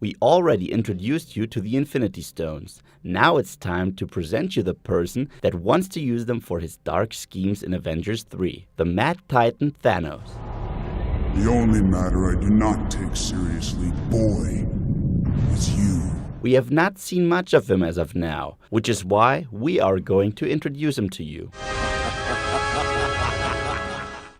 We already introduced you to the Infinity Stones. Now it's time to present you the person that wants to use them for his dark schemes in Avengers 3, the Mad Titan Thanos. The only matter I do not take seriously, boy, is you. We have not seen much of him as of now, which is why we are going to introduce him to you.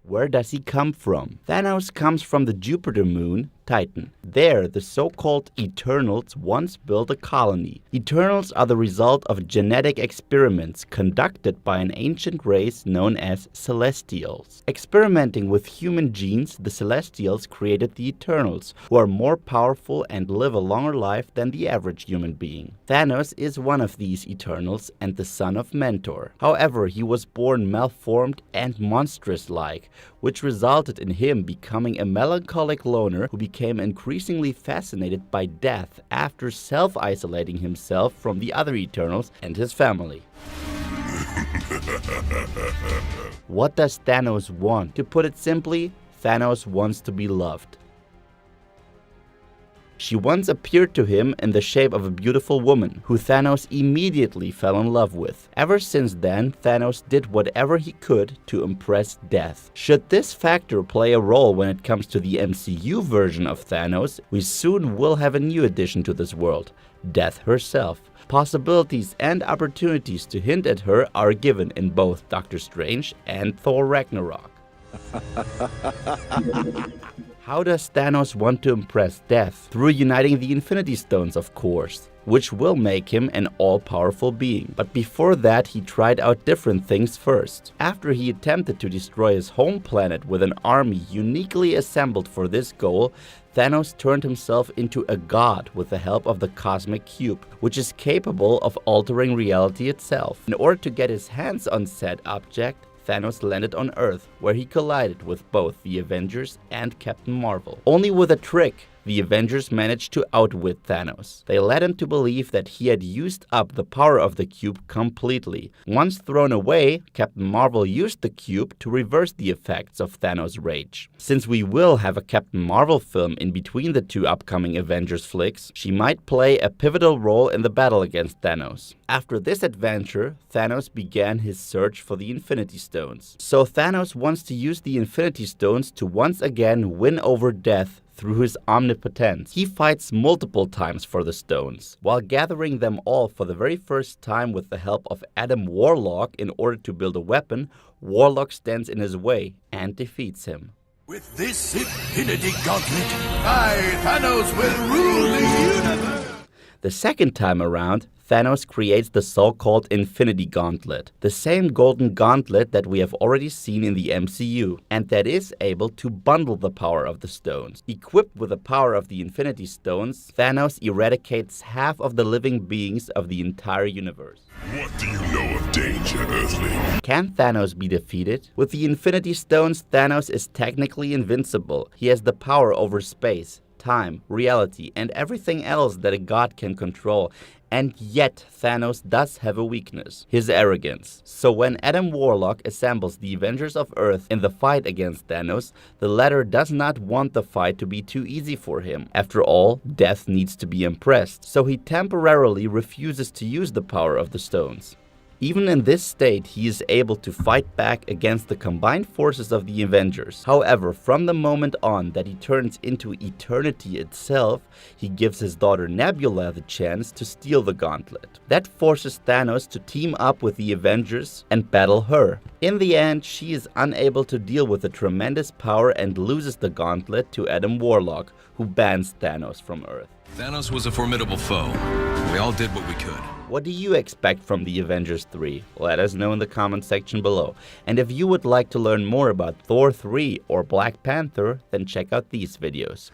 Where does he come from? Thanos comes from the Jupiter moon, Titan. There, the so-called Eternals once built a colony. Eternals are the result of genetic experiments conducted by an ancient race known as Celestials. Experimenting with human genes, the Celestials created the Eternals, who are more powerful and live a longer life than the average human being. Thanos is one of these Eternals and the son of Mentor. However, he was born malformed and monstrous-like, which resulted in him becoming a melancholic loner who became increasingly fascinated by death after self-isolating himself from the other Eternals and his family. What does Thanos want? To put it simply, Thanos wants to be loved. She once appeared to him in the shape of a beautiful woman, who Thanos immediately fell in love with. Ever since then, Thanos did whatever he could to impress Death. Should this factor play a role when it comes to the MCU version of Thanos, we soon will have a new addition to this world, Death herself. Possibilities and opportunities to hint at her are given in both Doctor Strange and Thor Ragnarok. How does Thanos want to impress Death? Through uniting the Infinity Stones, of course, which will make him an all-powerful being. But before that, he tried out different things first. After he attempted to destroy his home planet with an army uniquely assembled for this goal, Thanos turned himself into a god with the help of the Cosmic Cube, which is capable of altering reality itself. In order to get his hands on said object, Thanos landed on Earth, where he collided with both the Avengers and Captain Marvel. Only with a trick, the Avengers managed to outwit Thanos. They led him to believe that he had used up the power of the cube completely. Once thrown away, Captain Marvel used the cube to reverse the effects of Thanos' rage. Since we will have a Captain Marvel film in between the two upcoming Avengers flicks, she might play a pivotal role in the battle against Thanos. After this adventure, Thanos began his search for the Infinity Stones. So Thanos wants to use the Infinity Stones to once again win over Death through his omnipotence. He fights multiple times for the stones, while gathering them all for the very first time with the help of Adam Warlock in order to build a weapon. Warlock stands in his way and defeats him. With this Infinity Gauntlet, I, Thanos, will rule the universe! The second time around, Thanos creates the so-called Infinity Gauntlet, the same golden gauntlet that we have already seen in the MCU, and that is able to bundle the power of the stones. Equipped with the power of the Infinity Stones, Thanos eradicates half of the living beings of the entire universe. What do you know of danger, Earthling? Can Thanos be defeated? With the Infinity Stones, Thanos is technically invincible. He has the power over space, time, reality, and everything else that a god can control. And yet, Thanos does have a weakness, his arrogance. So when Adam Warlock assembles the Avengers of Earth in the fight against Thanos, the latter does not want the fight to be too easy for him. After all, Death needs to be impressed, so he temporarily refuses to use the power of the stones. Even in this state, he is able to fight back against the combined forces of the Avengers. However, from the moment on that he turns into eternity itself, he gives his daughter Nebula the chance to steal the gauntlet. That forces Thanos to team up with the Avengers and battle her. In the end, she is unable to deal with the tremendous power and loses the gauntlet to Adam Warlock, who bans Thanos from Earth. Thanos was a formidable foe. We all did what we could. What do you expect from the Avengers 3? Let us know in the comment section below. And if you would like to learn more about Thor 3 or Black Panther, then check out these videos.